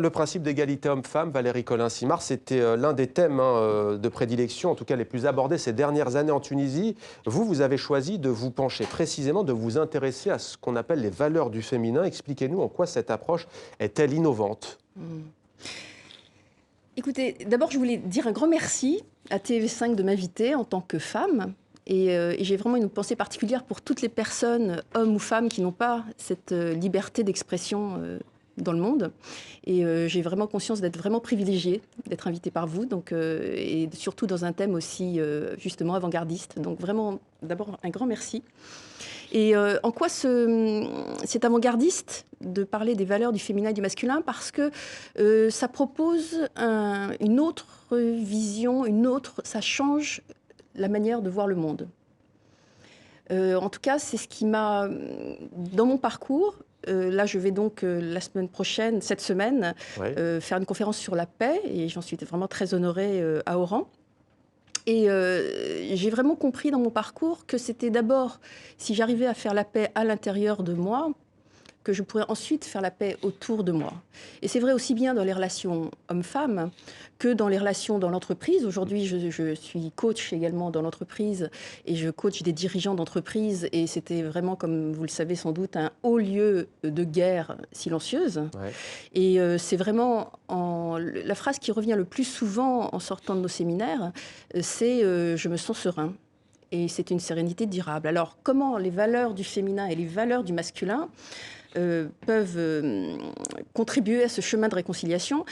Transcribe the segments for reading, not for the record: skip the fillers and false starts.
Le principe d'égalité homme-femme, Valérie Collin-Simard, c'était l'un des thèmes de prédilection, en tout cas les plus abordés ces dernières années en Tunisie. Vous avez choisi de vous pencher précisément, de vous intéresser à ce qu'on appelle les valeurs du féminin. Expliquez-nous en quoi cette approche est-elle innovante? Écoutez, d'abord, je voulais dire un grand merci à TV5 de m'inviter en tant que femme. Et j'ai vraiment une pensée particulière pour toutes les personnes, hommes ou femmes, qui n'ont pas cette liberté d'expression dans le monde. Et j'ai vraiment conscience d'être vraiment privilégiée d'être invitée par vous, donc, et surtout dans un thème aussi justement avant-gardiste. Donc vraiment, d'abord, un grand merci. Et en quoi c'est avant-gardiste de parler des valeurs du féminin et du masculin? Parce que ça propose une autre vision, ça change la manière de voir le monde. En tout cas, c'est ce qui m'a, dans mon parcours, là je vais donc la semaine prochaine, cette semaine, Oui. faire une conférence sur la paix, et j'en suis vraiment très honorée à Oran. Et j'ai vraiment compris dans mon parcours que c'était d'abord, si j'arrivais à faire la paix à l'intérieur de moi, que je pourrais ensuite faire la paix autour de moi. Et c'est vrai aussi bien dans les relations hommes-femmes que dans les relations dans l'entreprise. Aujourd'hui, je suis coach également dans l'entreprise et je coach des dirigeants d'entreprise. Et c'était vraiment, comme vous le savez sans doute, un haut lieu de guerre silencieuse. Ouais. Et c'est vraiment la phrase qui revient le plus souvent en sortant de nos séminaires, c'est je me sens serein. Et c'est une sérénité durable. Alors, comment les valeurs du féminin et les valeurs du masculin peuvent contribuer à ce chemin de réconciliation?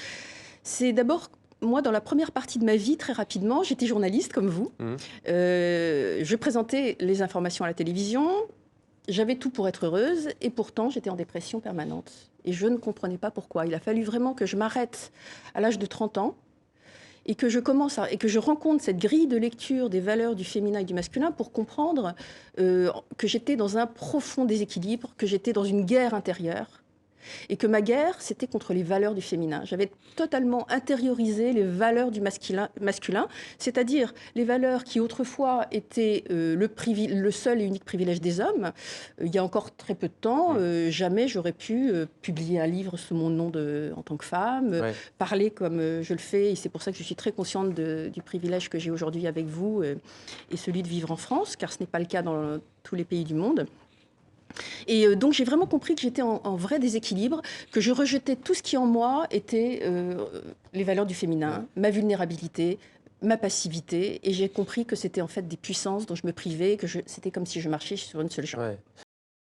C'est d'abord, moi, dans la première partie de ma vie, très rapidement, j'étais journaliste comme vous. Mmh. Je présentais les informations à la télévision. J'avais tout pour être heureuse et pourtant j'étais en dépression permanente. Et je ne comprenais pas pourquoi. Il a fallu vraiment que je m'arrête à l'âge de 30 ans et que et que je rencontre cette grille de lecture des valeurs du féminin et du masculin pour comprendre que j'étais dans un profond déséquilibre, que j'étais dans une guerre intérieure. Et que ma guerre, c'était contre les valeurs du féminin. J'avais totalement intériorisé les valeurs du masculin, c'est-à-dire les valeurs qui autrefois étaient le seul et unique privilège des hommes. Il y a encore très peu de temps, jamais j'aurais pu publier un livre sous mon nom en tant que femme, Ouais. parler comme je le fais, et c'est pour ça que je suis très consciente du privilège que j'ai aujourd'hui avec vous et celui de vivre en France, car ce n'est pas le cas dans tous les pays du monde. Et donc j'ai vraiment compris que j'étais en vrai déséquilibre, que je rejetais tout ce qui en moi était les valeurs du féminin, ma vulnérabilité, ma passivité, et j'ai compris que c'était en fait des puissances dont je me privais, que c'était comme si je marchais sur une seule jambe. Ouais.